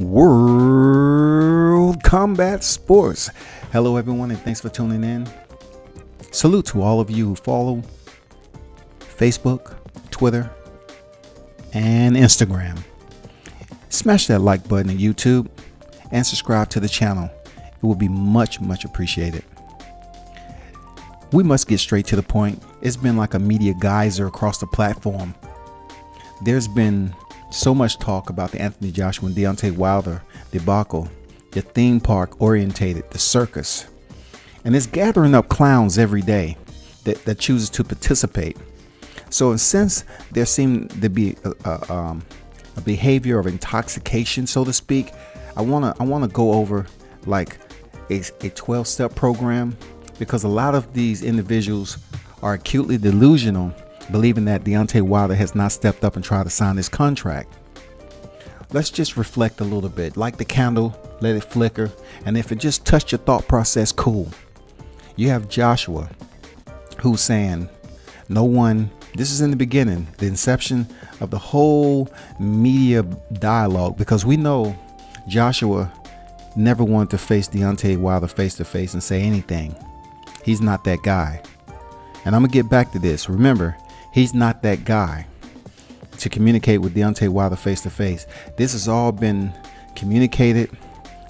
World Combat Sports. Hello everyone, and thanks for tuning in. Salute to all of you who follow Facebook, Twitter, and Instagram. Smash that like button on YouTube and subscribe to the channel. It will be much appreciated. We must get straight to the point. It's been like a media geyser across the platform. There's been so much talk about the Anthony Joshua and Deontay Wilder debacle, the theme park orientated, the circus. And it's gathering up clowns every day that chooses to participate. So since there seemed to be a behavior of intoxication, so to speak, I wanna go over like a 12-step program, because a lot of these individuals are acutely delusional, believing that Deontay Wilder has not stepped up and tried to sign this contract. Let's just reflect a little bit. Light the candle, let it flicker, and if it just touched your thought process, cool. You have Joshua, who's saying no one, this is in the beginning, the inception of the whole media dialogue, because we know Joshua never wanted to face Deontay Wilder face to face and say anything. He's not that guy. And I'm gonna get back to this. Remember, he's not that guy to communicate with Deontay Wilder face to face. This has all been communicated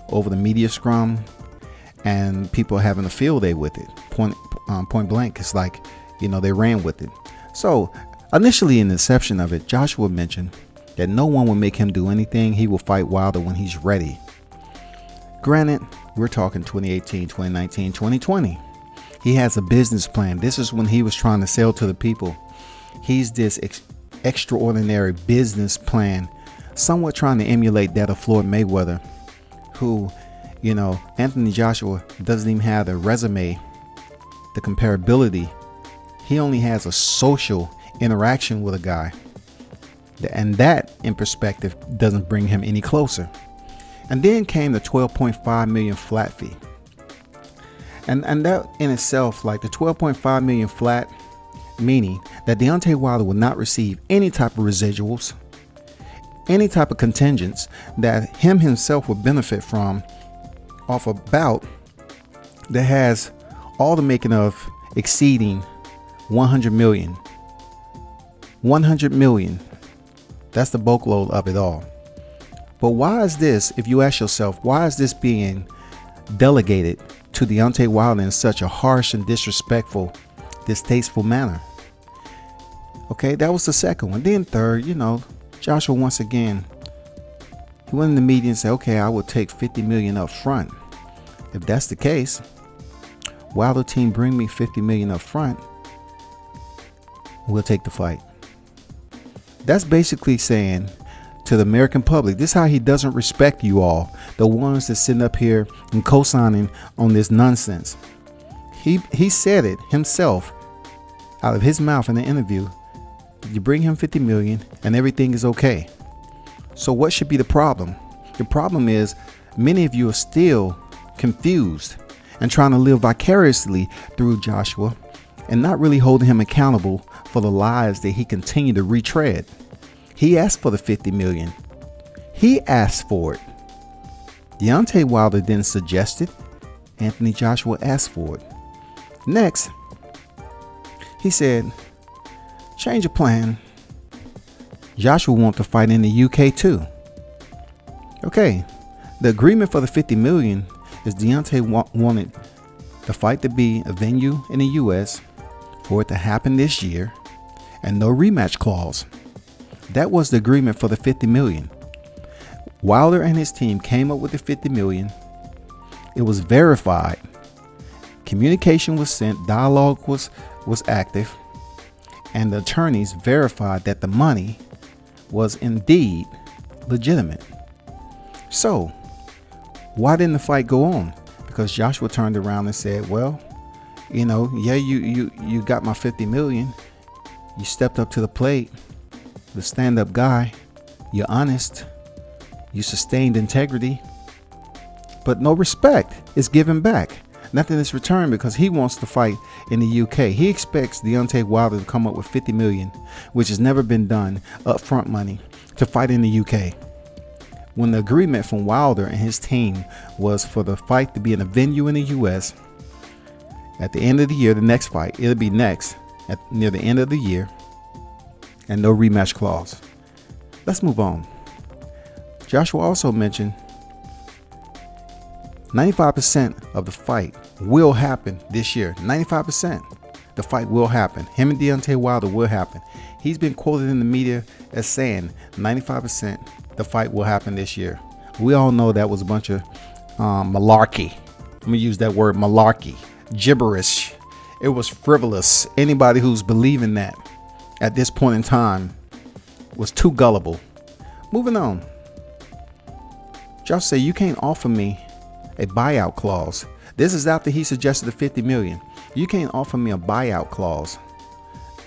over the media scrum, and people are having a field day with it. Point blank. It's like, you know, they ran with it. So initially, in the inception of it, Joshua mentioned that no one will make him do anything. He will fight Wilder when he's ready. Granted, we're talking 2018, 2019, 2020. He has a business plan. This is when he was trying to sell to the people. He's this extraordinary business plan, somewhat trying to emulate that of Floyd Mayweather, who, you know, Anthony Joshua doesn't even have the resume, the comparability. He only has a social interaction with a guy, and that in perspective doesn't bring him any closer. And then came the 12.5 million flat fee. And that in itself, like the 12.5 million flat, meaning that Deontay Wilder will not receive any type of residuals, any type of contingents that him himself would benefit from off a bout that has all the making of exceeding 100 million. 100 million. That's the bulk load of it all. But why is this, if you ask yourself, why is this being delegated to Deontay Wilder in such a harsh and disrespectful, distasteful manner? Okay, that was the second one. Then third, you know, Joshua once again, he went in the media and said, okay, I will take 50 million up front. If that's the case, Wilder team, bring me 50 million up front, we'll take the fight. That's basically saying to the American public, this is how he doesn't respect you all, the ones that sitting up here and co-signing on this nonsense. He said it himself out of his mouth in the interview. You bring him 50 million and everything is okay. So what should be the problem? The problem is many of you are still confused and trying to live vicariously through Joshua and not really holding him accountable for the lies that he continued to retread. He asked for the 50 million. He asked for it. Deontay Wilder didn't suggest it. Anthony Joshua asked for it. Next, he said, change of plan. Joshua wants to fight in the UK too. Okay, the agreement for the 50 million is Deontay wanted the fight to be a venue in the US, for it to happen this year, and no rematch clause. That was the agreement for the 50 million. Wilder and his team came up with the 50 million. It was verified. Communication was sent. Dialogue was active. And the attorneys verified that the money was indeed legitimate. So why didn't the fight go on? Because Joshua turned around and said, well, you know, yeah, you got my 50 million. You stepped up to the plate. The stand-up guy, you're honest, you sustained integrity, but no respect is given back. Nothing is returned because he wants to fight in the UK. He expects Deontay Wilder to come up with 50 million, which has never been done, upfront money, to fight in the UK. when the agreement from Wilder and his team was for the fight to be in a venue in the U.S. at the end of the year, the next fight, it'll be near the end of the year, and no rematch clause. Let's move on. Joshua also mentioned 95% of the fight will happen this year. 95%. The fight will happen. Him and Deontay Wilder will happen. He's been quoted in the media as saying 95% the fight will happen this year. We all know that was a bunch of malarkey. Let me use that word, malarkey. Gibberish. It was frivolous. Anybody who's believing that at this point in time was too gullible. Moving on. Josh said, you can't offer me a buyout clause. This is after he suggested the $50 million. You can't offer me a buyout clause.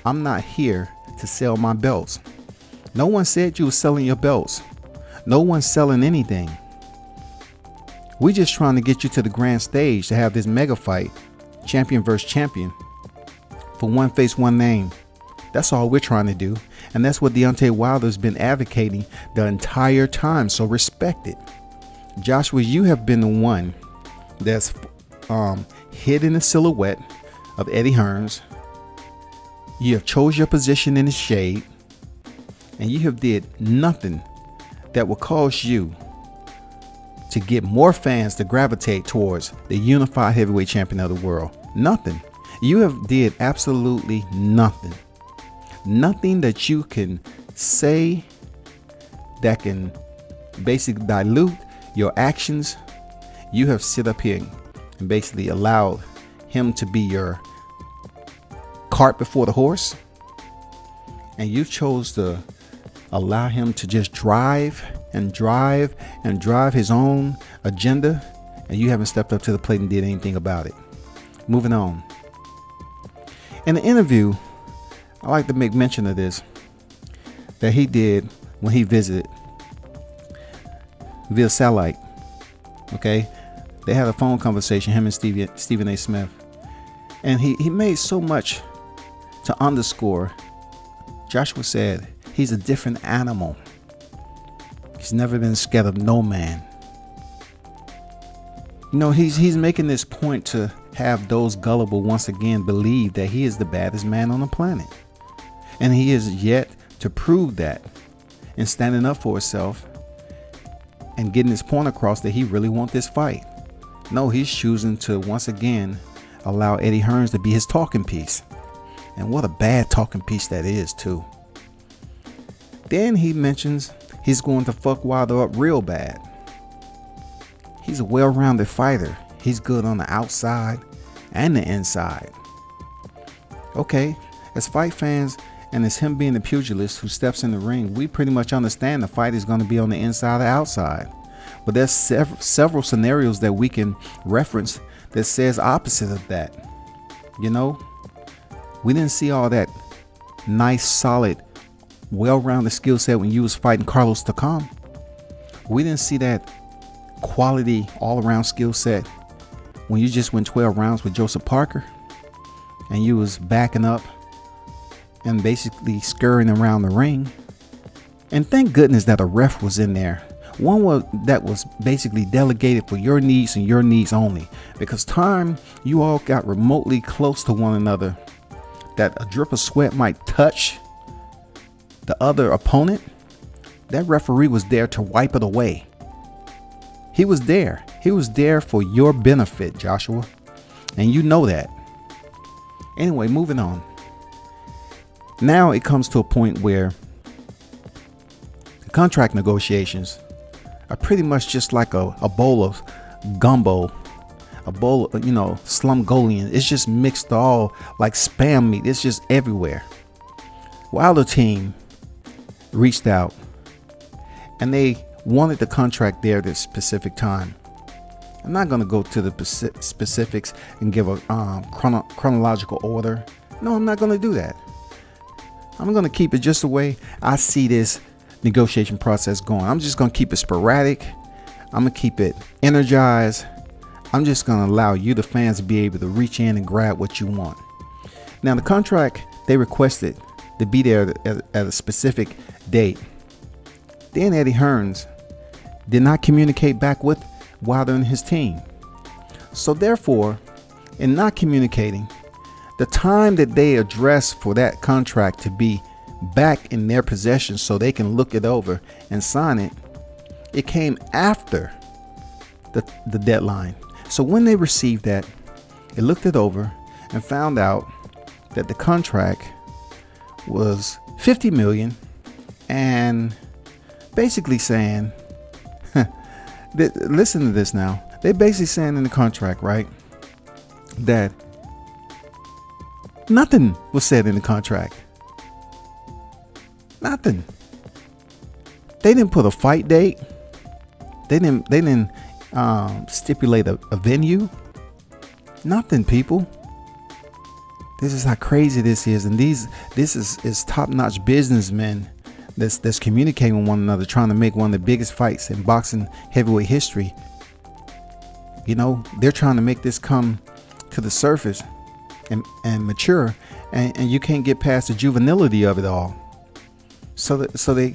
I'm not here to sell my belts. No one said you were selling your belts. No one's selling anything. We're just trying to get you to the grand stage to have this mega fight, champion versus champion, for one face, one name. That's all we're trying to do. And that's what Deontay Wilder's been advocating the entire time. So respect it. Joshua, you have been the one that's hidden the silhouette of Eddie Hearns. You have chose your position in the shade, and you have did nothing that will cause you to get more fans to gravitate towards the unified heavyweight champion of the world. Nothing. You have did absolutely nothing. Nothing that you can say that can basically dilute your actions. You have sit up here and basically allowed him to be your cart before the horse, and you chose to allow him to just drive and drive and drive his own agenda, and you haven't stepped up to the plate and did anything about it. Moving on. In the interview, I like to make mention of this that he did when he visited via satellite. Okay, they had a phone conversation, him and Stephen A. Smith, and he made so much to underscore. Joshua said he's a different animal. He's never been scared of no man. You know, he's making this point to have those gullible once again believe that he is the baddest man on the planet, and he is yet to prove that in standing up for himself and getting his point across that he really wants this fight. No, he's choosing to once again allow Eddie Hearns to be his talking piece. And what a bad talking piece that is too. Then he mentions he's going to fuck Wilder up real bad. He's a well-rounded fighter. He's good on the outside and the inside. Okay, as fight fans and as him being the pugilist who steps in the ring, we pretty much understand the fight is going to be on the inside or outside. But there's several scenarios that we can reference that says opposite of that. You know, we didn't see all that nice, solid, well-rounded skill set when you was fighting Carlos Takam. We didn't see that quality all-around skill set when you just went 12 rounds with Joseph Parker and you was backing up and basically scurrying around the ring. And thank goodness that a ref was in there. One that was basically delegated for your needs and your needs only. Because time you all got remotely close to one another, that a drip of sweat might touch the other opponent, that referee was there to wipe it away. He was there. He was there for your benefit, Joshua. And you know that. Anyway, moving on. Now it comes to a point where the contract negotiations are pretty much just like a bowl of gumbo, a bowl of, slumgolian. It's just mixed all like spam meat. It's just everywhere. Wilder team reached out and they wanted the contract there at this specific time. I'm not going to go to the specifics and give a chronological order. No, I'm not going to do that. I'm going to keep it just the way I see this negotiation process going. I'm just going to keep it sporadic. I'm going to keep it energized. I'm just going to allow you, the fans, to be able to reach in and grab what you want. Now, the contract they requested to be there at a specific date. Then Eddie Hearns did not communicate back with Wilder and his team. So therefore, in not communicating, the time that they addressed for that contract to be back in their possession so they can look it over and sign it, it came after the deadline. So when they received that, they looked it over and found out that the contract was $50 million, and basically saying, listen to this now. They basically saying in the contract, right, that nothing was said in the contract. Nothing. They didn't put a fight date. They didn't stipulate a venue. Nothing, people. This is how crazy this is, and this is top-notch businessmen that's communicating with one another, trying to make one of the biggest fights in boxing heavyweight history. You know, they're trying to make this come to the surface and mature, and you can't get past the juvenility of it all. So they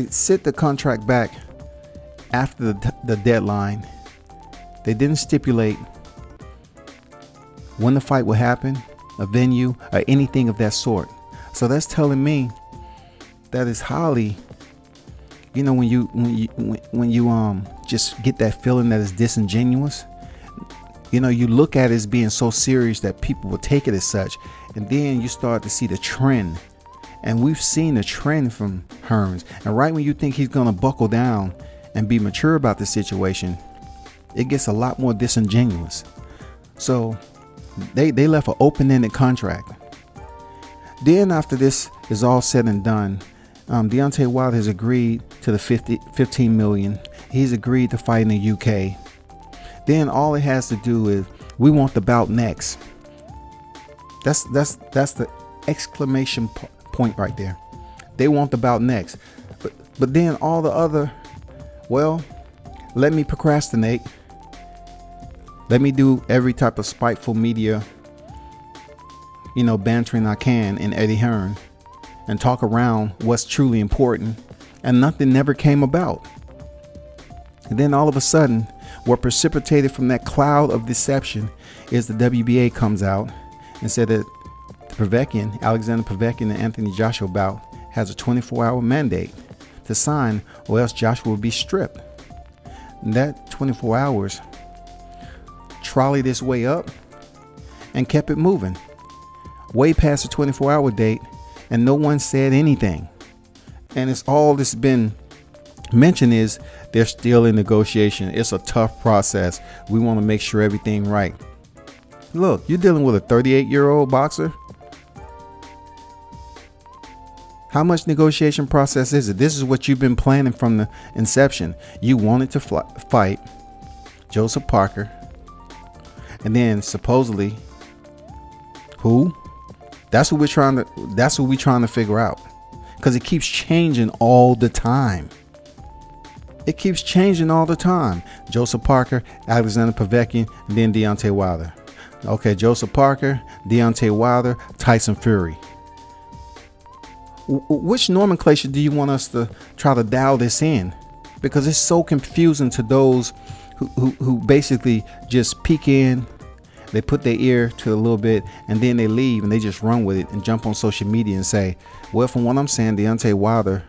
sit the contract back after the deadline. They didn't stipulate when the fight will happen, a venue, or anything of that sort. So that's telling me that is highly, you know, when you just get that feeling that it's disingenuous. You know, you look at it as being so serious that people will take it as such, and then you start to see the trend. And we've seen the trend from Hearns. And right when you think he's gonna buckle down and be mature about the situation, it gets a lot more disingenuous. So they left an open-ended contract. Then after this is all said and done, Deontay Wilder has agreed to the $15 million. He's agreed to fight in the UK. Then all it has to do is, we want the bout next. That's the exclamation point right there. They want the bout next. But then all the other, well, let me procrastinate. Let me do every type of spiteful media, you know, bantering I can in Eddie Hearn, and talk around what's truly important, and nothing never came about. And then all of a sudden, what precipitated from that cloud of deception is the WBA comes out and said that Alexander Povetkin and Anthony Joshua bout has a 24-hour mandate to sign, or else Joshua will be stripped. And that 24 hours trolleyed its way up and kept it moving way past the 24-hour date, and no one said anything. And it's all that's been mentioned is they're still in negotiation. It's a tough process. We want to make sure everything right. Look, you're dealing with a 38-year-old boxer. How much negotiation process is it? This is what you've been planning from the inception. You wanted to fight Joseph Parker, and then supposedly who? That's what we're trying to figure out, because it keeps changing all the time. It keeps changing all the time. Joseph Parker, Alexander Povetkin, and then Deontay Wilder. Okay, Joseph Parker, Deontay Wilder, Tyson Fury. Which nomenclature do you want us to try to dial this in? Because it's so confusing to those who basically just peek in, they put their ear to a little bit, and then they leave and they just run with it and jump on social media and say, well, from what I'm saying, Deontay Wilder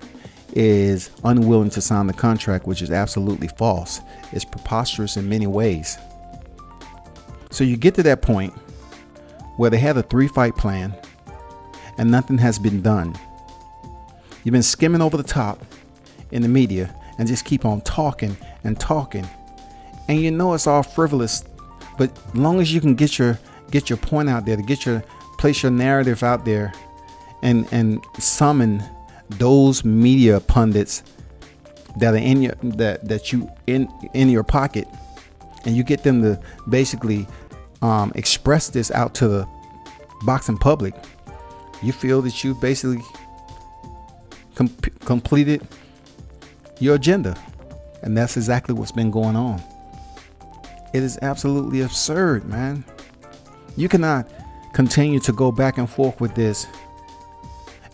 is unwilling to sign the contract, which is absolutely false. It's preposterous in many ways. So you get to that point where they had a 3-fight plan and nothing has been done. You've been skimming over the top in the media and just keep on talking and talking, and you know it's all frivolous, but as long as you can get your point out there, to place your narrative out there, and summon those media pundits that are in your in your pocket, and you get them to basically express this out to the boxing public, you feel that you basically completed your agenda. And that's exactly what's been going on. It is absolutely absurd, man. You cannot continue to go back and forth with this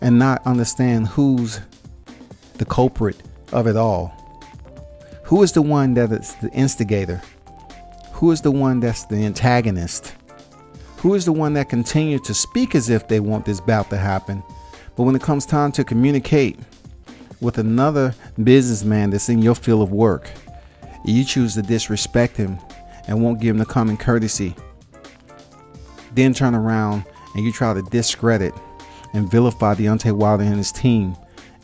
and not understand who's the culprit of it all, Who is the one that is the instigator? Who is the one that's the antagonist? Who is the one that continues to speak as if they want this bout to happen, but when it comes time to communicate with another businessman that's in your field of work, you choose to disrespect him and won't give him the common courtesy? Then turn around and you try to discredit and vilify Deontay Wilder and his team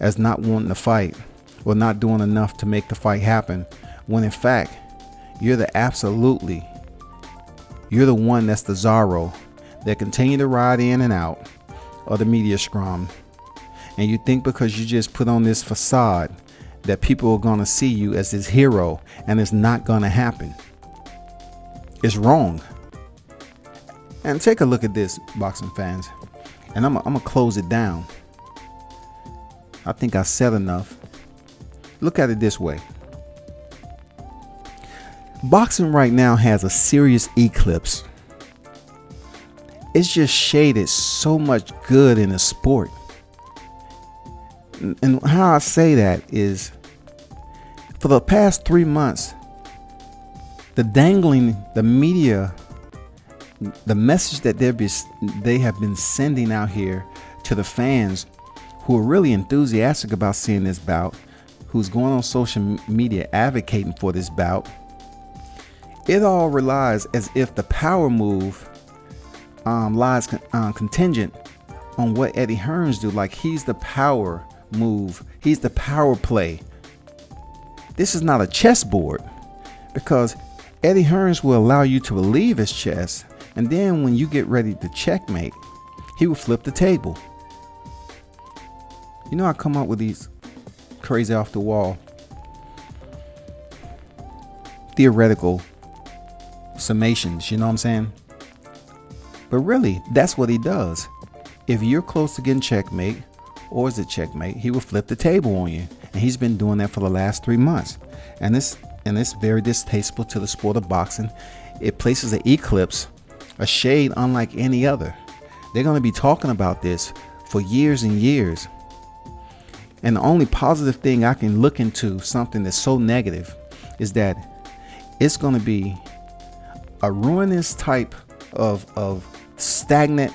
as not wanting to fight or not doing enough to make the fight happen, when in fact you're the one that's the Zorro that continue to ride in and out of the media scrum. And you think because you just put on this facade that people are going to see you as this hero, and it's not going to happen. It's wrong. And take a look at this, boxing fans, and I'm gonna close it down. I think I said enough. Look at it this way. Boxing right now has a serious eclipse. It's just shaded so much good in the sport. And how I say that is, for the past 3 months, the media, the message that they have been sending out here to the fans who are really enthusiastic about seeing this bout, who's going on social media advocating for this bout, it all relies as if the power move lies contingent on what Eddie Hearns do. Like he's the power move, he's the power play. This is not a chessboard, because Eddie Hearns will allow you to believe it's chess, and then when you get ready to checkmate, he will flip the table. You know, I come up with these crazy off the wall theoretical summations, you know what I'm saying? But really, that's what he does. If you're close to getting checkmate, or is it checkmate, he will flip the table on you. And he's been doing that for the last 3 months. And it's very distasteful to the sport of boxing. It places an eclipse, a shade unlike any other. They're going to be talking about this for years and years. And the only positive thing I can look into something that's so negative is that it's going to be a ruinous type of stagnant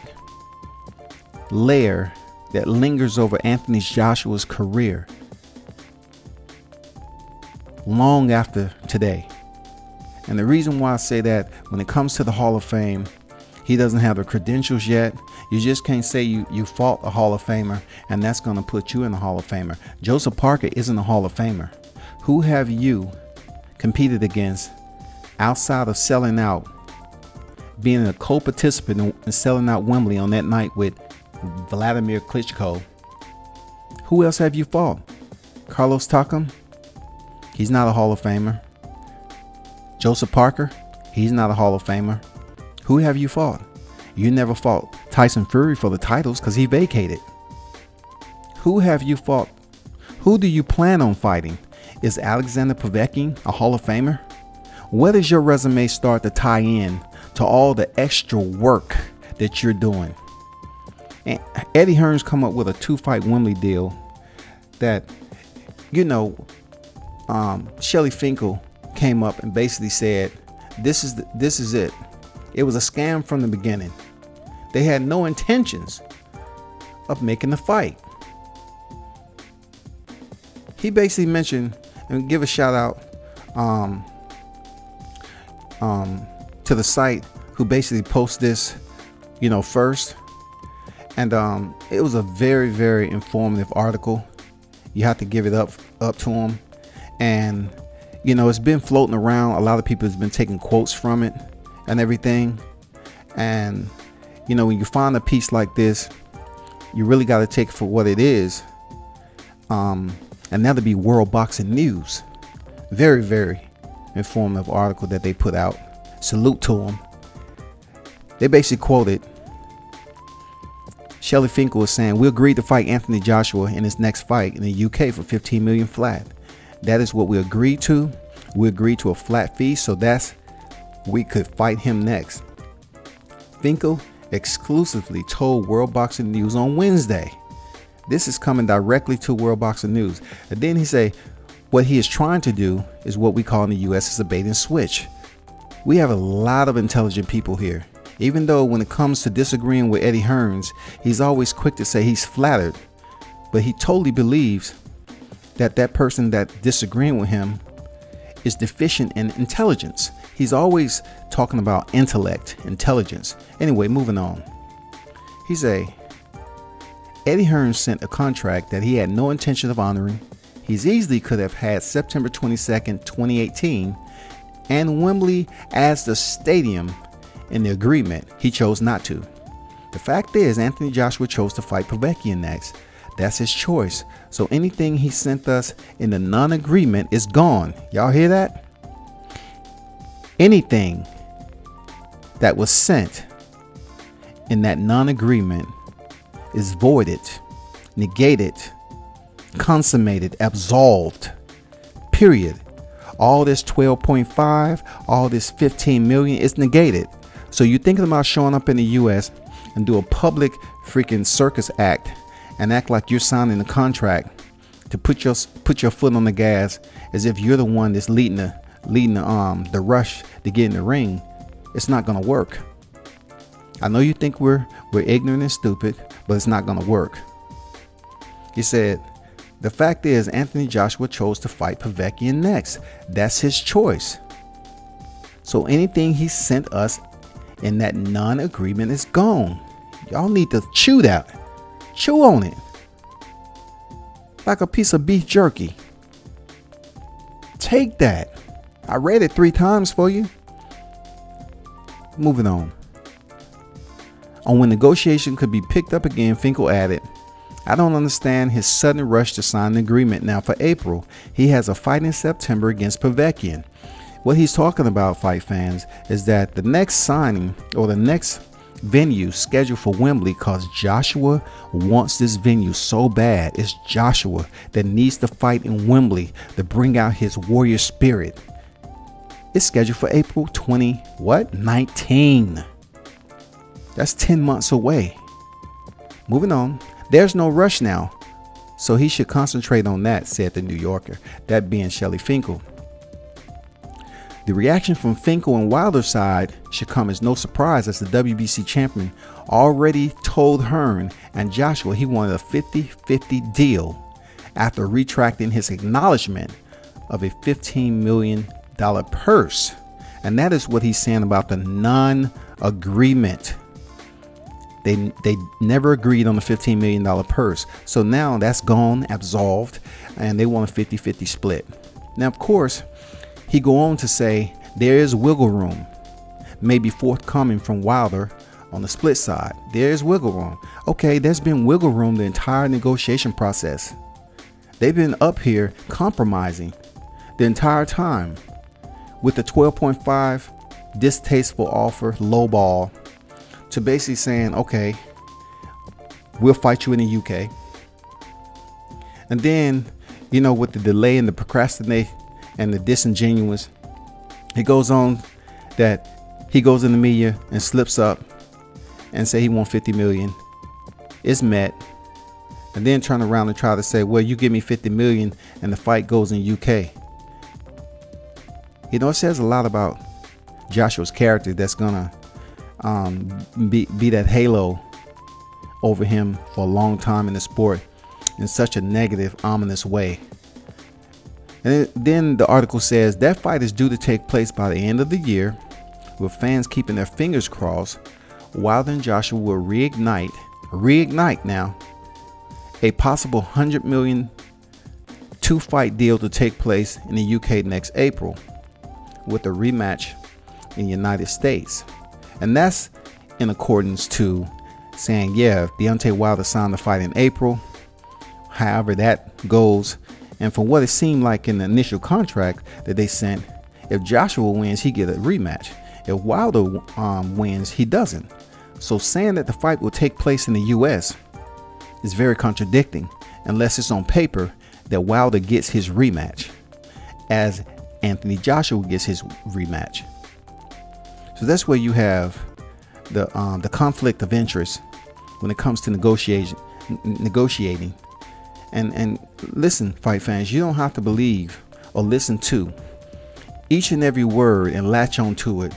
layer that lingers over Anthony Joshua's career long after today. And the reason why I say that, when it comes to the Hall of Fame, he doesn't have the credentials yet. You just can't say you fought a Hall of Famer and that's going to put you in the Hall of Famer. Joseph Parker isn't a Hall of Famer. Who have you competed against outside of selling out, being a co-participant in selling out Wembley on that night with Vladimir Klitschko? Who else have you fought? Carlos Takam? He's not a Hall of Famer. Joseph Parker? He's not a Hall of Famer. Who have you fought? You never fought Tyson Fury for the titles because he vacated. Who have you fought? Who do you plan on fighting? Is Alexander Povetkin a Hall of Famer? Where does your resume start to tie in to all the extra work that you're doing? And Eddie Hearns come up with a 2-fight Wembley deal that, you know, Shelly Finkel came up and basically said, this is it. It was a scam from the beginning. They had no intentions of making the fight. He basically mentioned, and give a shout out to the site who basically posted this, you know, first. And it was a very, very informative article. You have to give it up to him. And, you know, it's been floating around. A lot of people have been taking quotes from it and everything. And, you know, when you find a piece like this, you really got to take it for what it is. And that'll be World Boxing News. Very, very informative article that they put out. Salute to them. They basically quoted Shelly Finkel was saying, "We agreed to fight Anthony Joshua in his next fight in the UK for 15 million flat. That is what we agreed to. We agreed to a flat fee, so that's we could fight him next." Finkel exclusively told World Boxing News on Wednesday. This is coming directly to World Boxing News. And then he say, what he is trying to do is what we call in the US is a bait and switch. We have a lot of intelligent people here. Even though when it comes to disagreeing with Eddie Hearns, he's always quick to say he's flattered, but he totally believes that that person that disagreeing with him is deficient in intelligence. He's always talking about intellect, intelligence. Anyway, moving on. He say, Eddie Hearns sent a contract that he had no intention of honoring. He easily could have had September 22nd, 2018, and Wembley as the stadium in the agreement. He chose not to. The fact is, Anthony Joshua chose to fight Povetkian next. That's his choice. So anything he sent us in the non-agreement is gone. Y'all hear that? Anything that was sent in that non-agreement is voided, negated, consummated, absolved, period. All this 12.5, all this 15 million is negated. So you're thinking about showing up in the US and do a public freaking circus act and act like you're signing a contract to put your foot on the gas as if you're the one that's leading the rush to get in the ring. It's not gonna work. I know you think we're ignorant and stupid, but it's not gonna work. He said, the fact is, Anthony Joshua chose to fight Povetkian next. That's his choice. So anything he sent us in that non-agreement is gone. Y'all need to chew that. Chew on it. Like a piece of beef jerky. Take that. I read it 3 times for you. Moving on. On when negotiation could be picked up again, Finkel added, I don't understand his sudden rush to sign the agreement now for April. He has a fight in September against Povetkian. What he's talking about, fight fans, is that the next signing or the next venue scheduled for Wembley, because Joshua wants this venue so bad. It's Joshua that needs to fight in Wembley to bring out his warrior spirit. It's scheduled for April 19. That's 10 months away. Moving on. There's no rush now, so he should concentrate on that, said the New Yorker, that being Shelley Finkel. The reaction from Finkel and Wilder's side should come as no surprise, as the WBC champion already told Hearn and Joshua he wanted a 50-50 deal after retracting his acknowledgement of a $15 million purse. And that is what he's saying about the non-agreement. They never agreed on the $15 million purse. So now that's gone, absolved, and they want a 50-50 split. Now, of course, he go on to say there is wiggle room, maybe forthcoming from Wilder on the split side. There is wiggle room. Okay, there's been wiggle room the entire negotiation process. They've been up here compromising the entire time with the 12.5 distasteful offer, low ball, to basically saying, okay, we'll fight you in the UK. And then, you know, with the delay and the procrastinate and the disingenuous, it goes on that he goes in the media and slips up and say he wants 50 million. It's met. And then turn around and try to say, well, you give me 50 million and the fight goes in UK. You know, it says a lot about Joshua's character that's gonna be that halo over him for a long time in the sport in such a negative, ominous way. And then the article says that fight is due to take place by the end of the year, with fans keeping their fingers crossed. Wilder and Joshua will reignite now a possible $100 million 2-fight deal to take place in the UK next April, with a rematch in the United States. And that's in accordance to saying, yeah, if Deontay Wilder signed the fight in April, however that goes, and from what it seemed like in the initial contract that they sent, if Joshua wins, he get a rematch. If Wilder wins, he doesn't. So saying that the fight will take place in the US is very contradicting, unless it's on paper that Wilder gets his rematch, as Anthony Joshua gets his rematch. So that's where you have the conflict of interest when it comes to negotiating, And listen, fight fans, you don't have to believe or listen to each and every word and latch onto it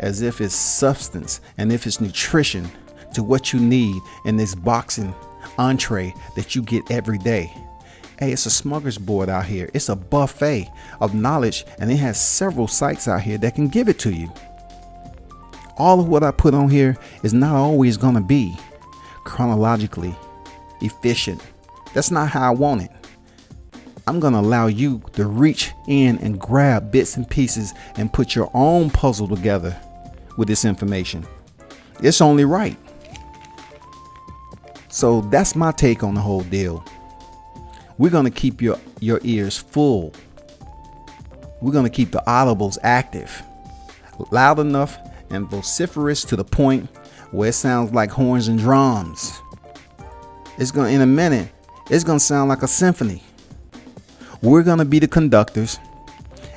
as if it's substance and if it's nutrition to what you need in this boxing entree that you get every day. Hey, it's a smorgasbord out here. It's a buffet of knowledge, and it has several sites out here that can give it to you. All of what I put on here is not always going to be chronologically efficient. That's not how I want it. I'm going to allow you to reach in and grab bits and pieces and put your own puzzle together with this information. It's only right. So that's my take on the whole deal. We're going to keep your ears full. We're going to keep the audibles active, loud enough and vociferous to the point where it sounds like horns and drums. In a minute, it's going to sound like a symphony. We're going to be the conductors,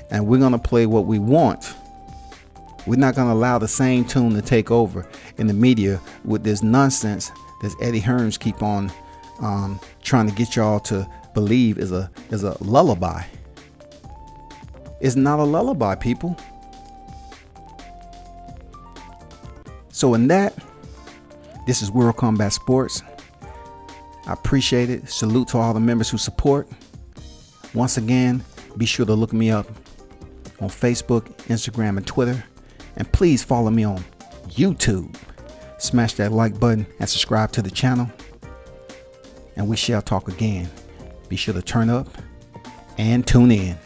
and we're going to play what we want. We're not going to allow the same tune to take over in the media with this nonsense that Eddie Hearns keep on trying to get y'all to believe is a lullaby. It's not a lullaby, people. So in that, this is World Combat Sports. I appreciate it. Salute to all the members who support. Once again, be sure to look me up on Facebook, Instagram, and Twitter. And please follow me on YouTube. Smash that like button and subscribe to the channel. And we shall talk again. Be sure to turn up and tune in.